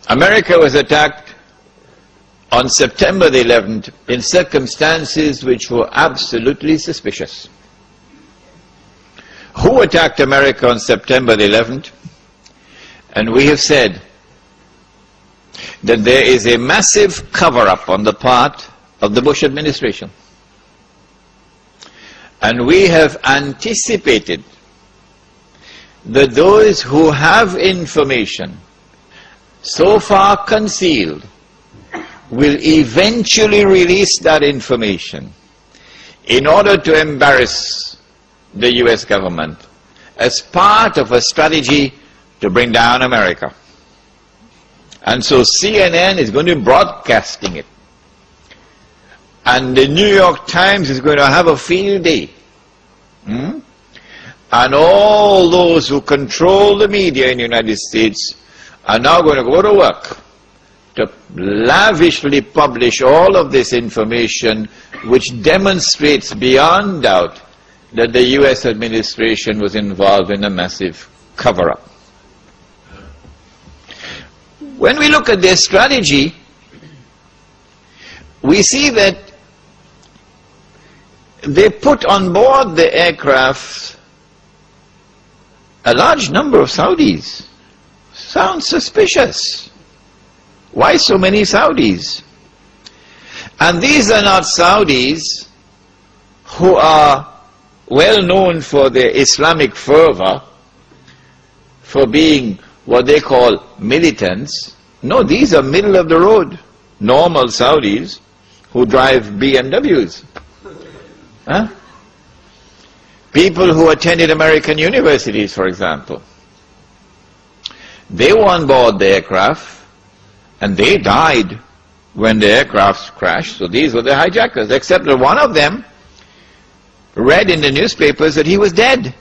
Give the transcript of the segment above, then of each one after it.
America was attacked on September the 11th in circumstances which were absolutely suspicious. Who attacked America on September the 11th? And we have said that there is a massive cover-up on the part of the Bush administration. And we have anticipated that those who have information so far concealed will eventually release that information in order to embarrass the US government as part of a strategy to bring down America. And so CNN is going to be broadcasting it. And the New York Times is going to have a field day. And all those who control the media in the United States are now going to go to work to lavishly publish all of this information, which demonstrates beyond doubt that the US administration was involved in a massive cover-up. When we look at their strategy, we see that they put on board the aircraft a large number of Saudis. Sounds suspicious. Why so many Saudis? And these are not Saudis who are well known for their Islamic fervor, for being what they call militants. No, these are middle of the road, normal Saudis who drive BMWs. Huh? People who attended American universities, for example. They were on board the aircraft and they died when the aircraft crashed. So these were the hijackers, except that one of them read in the newspapers that he was dead.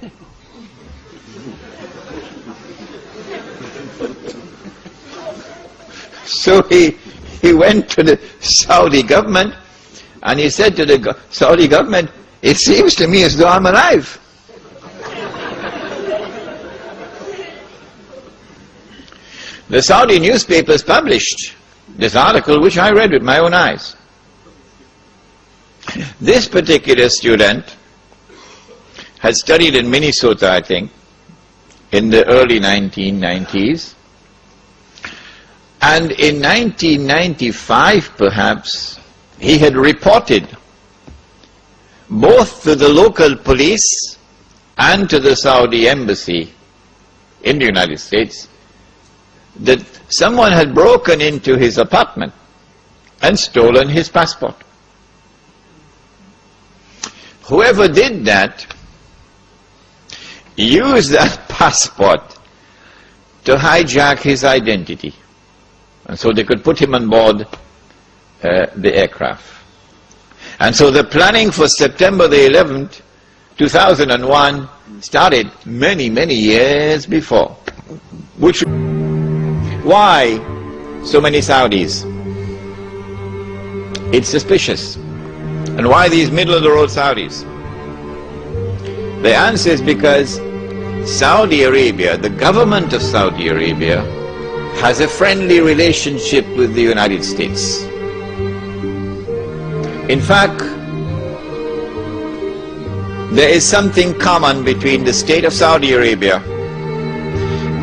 So he went to the Saudi government and he said to the Saudi government, "It seems to me as though I'm alive." The Saudi newspapers published this article, which I read with my own eyes. This particular student had studied in Minnesota, I think, in the early 1990s. And in 1995, perhaps, he had reported both to the local police and to the Saudi embassy in the United States that someone had broken into his apartment and stolen his passport. Whoever did that used that passport to hijack his identity, and so they could put him on board the aircraft. And so the planning for September the 11th, 2001 started many, many years before. Why so many Saudis? It's suspicious. And why these middle-of-the-road Saudis? The answer is because Saudi Arabia, the government of Saudi Arabia, has a friendly relationship with the United States. In fact, there is something common between the state of Saudi Arabia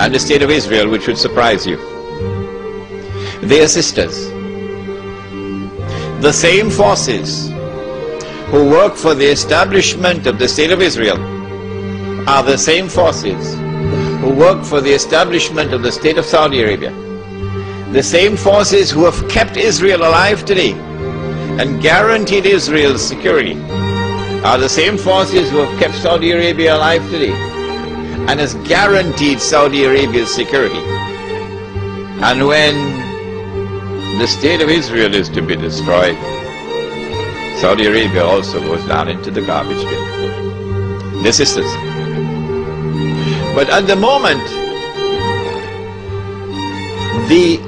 and the state of Israel which would surprise you. They are sisters. The same forces who work for the establishment of the state of Israel are the same forces who work for the establishment of the state of Saudi Arabia. The same forces who have kept Israel alive today and guaranteed Israel's security are the same forces who have kept Saudi Arabia alive today and has guaranteed Saudi Arabia's security. And when the state of Israel is to be destroyed, Saudi Arabia also goes down into the garbage bin. They're sisters. But at the moment, the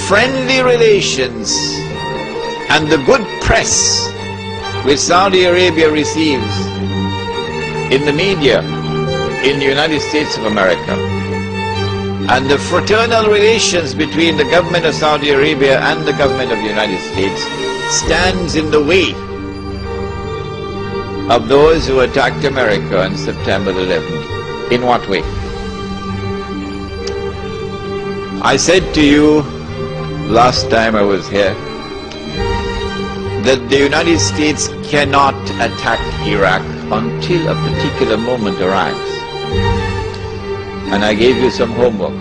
friendly relations and the good press which Saudi Arabia receives in the media in the United States of America And the fraternal relations between the government of Saudi Arabia and the government of the United States stands in the way of those who attacked America on September 11th. In what way? I said to you last time I was here that the United States cannot attack Iraq until a particular moment arrives. And I gave you some homework.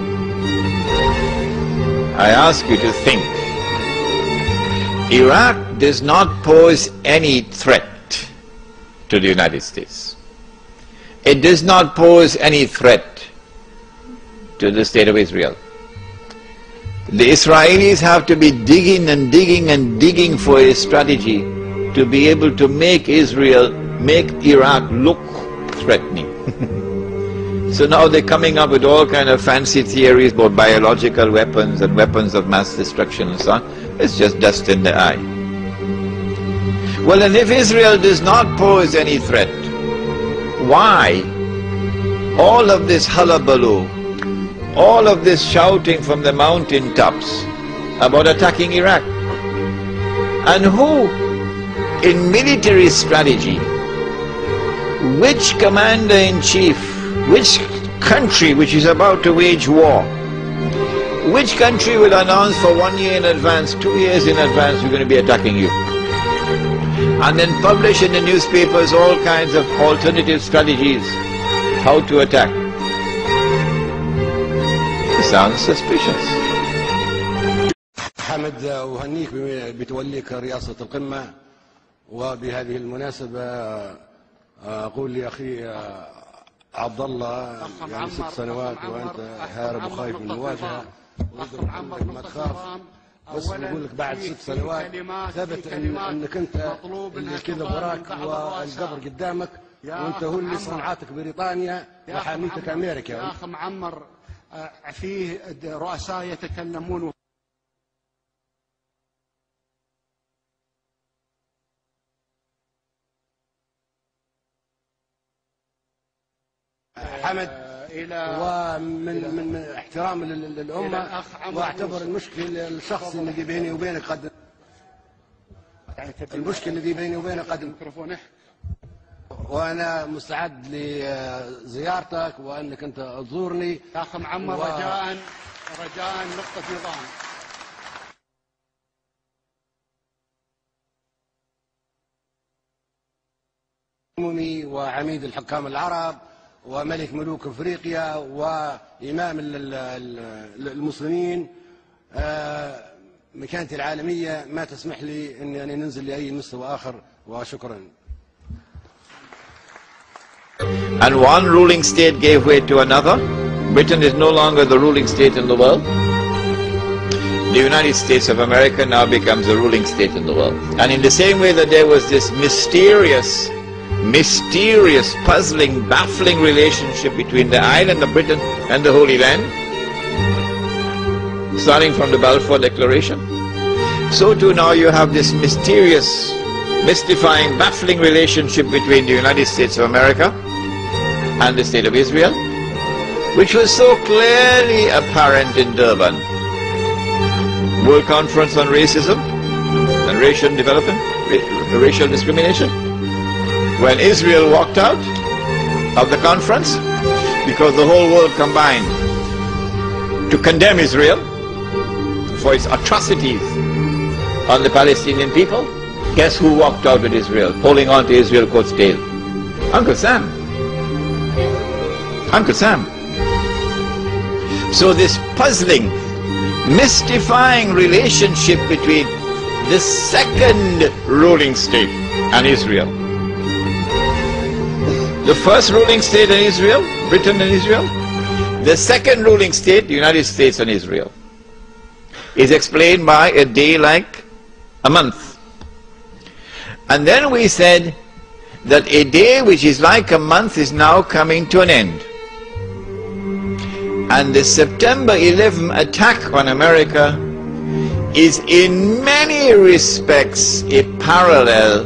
I ask you to think. Iraq does not pose any threat to the United States. It does not pose any threat to the state of Israel. The Israelis have to be digging and digging and digging for a strategy to be able to make Iraq look threatening. So now they're coming up with all kind of fancy theories about biological weapons and weapons of mass destruction and so on. It's just dust in the eye. Well, and if Israel does not pose any threat, why all of this hullabaloo, all of this shouting from the mountain tops about attacking Iraq? And who, in military strategy, which commander-in-chief, which country which is about to wage war, which country will announce for 1 year in advance, 2 years in advance, we're going to be attacking you? And then publish in the newspapers all kinds of alternative strategies, how to attack. It sounds suspicious. حمد أهنيك بتوليك رئاسة القمة، وبهذه المناسبة أقول لأخي عبد الله يعني 6 سنوات وأنت هارب وخايف من المواجهة، ما تخاف، بس نقول لك بعد 6 سنوات ثبت أنك أنت اللي كذب وراك والقبر قدامك، وأنت هو اللي صنعتك بريطانيا وحاميتك أمريكا. يا أخ معمر فيه رؤساء يتكلمون حمد ومن احترام للأمة، واعتبر المشكل الشخصي الذي بيني وبينك قد وأنا مستعد لزيارتك وأنك أنت تزورني. يا أخ معمر رجاء نقطة نظام. وعميد الحكام العرب وملك ملوك افريقيا وامام المسلمين، مكانتي العالميه ما تسمح لي اني ننزل لاي مستوى اخر، وشكرا. And one ruling state gave way to another. Britain is no longer the ruling state in the world. The United States of America now becomes the ruling state in the world. And in the same way that there was this mysterious, puzzling, baffling relationship between the island of Britain and the Holy Land, starting from the Balfour Declaration, so too now you have this mysterious, mystifying, baffling relationship between the United States of America and the State of Israel, which was so clearly apparent in Durban. World Conference on Racism and Racial Development, Racial Discrimination. When Israel walked out of the conference, because the whole world combined to condemn Israel for its atrocities on the Palestinian people, guess who walked out with Israel, holding on to Israel's coat's tail? Uncle Sam. Uncle Sam. So this puzzling, mystifying relationship between the second ruling state and Israel. The first ruling state in Israel, Britain and Israel. The second ruling state, the United States and Israel, is explained by a day like a month. And then we said that a day which is like a month is now coming to an end. And the September 11 attack on America is in many respects a parallel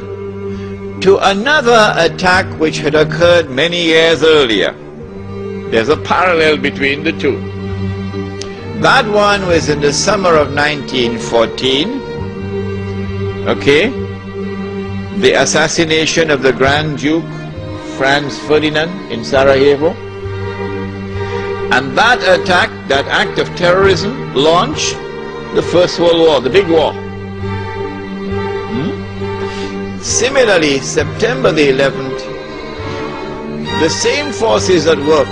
to another attack which had occurred many years earlier. There's a parallel between the two. That one was in the summer of 1914, okay? The assassination of the Grand Duke Franz Ferdinand in Sarajevo. And that attack, that act of terrorism, launched the First World War, the big war. Similarly, September the 11th, the same forces at work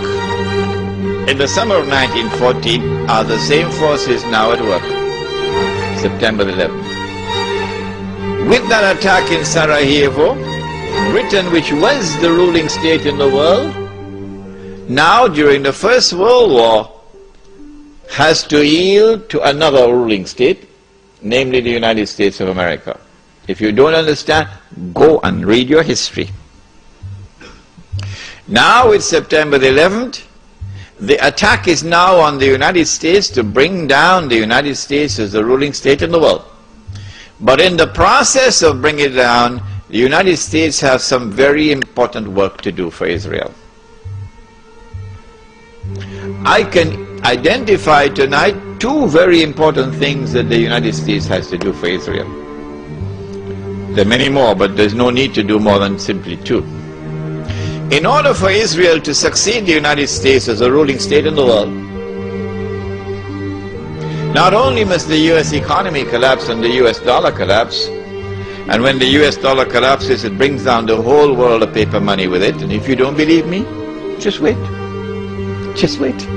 in the summer of 1914 are the same forces now at work, September the 11th. With that attack in Sarajevo, Britain, which was the ruling state in the world, now during the First World War, has to yield to another ruling state, namely the United States of America. If you don't understand, go and read your history. Now with September the 11th, the attack is now on the United States to bring down the United States as the ruling state in the world. But in the process of bringing it down, the United States has some very important work to do for Israel. I can identify tonight two very important things that the United States has to do for Israel. There are many more, but there's no need to do more than simply two. In order for Israel to succeed the United States as a ruling state in the world, not only must the US economy collapse and the US dollar collapse, and when the US dollar collapses, it brings down the whole world of paper money with it, and if you don't believe me, just wait. Just wait.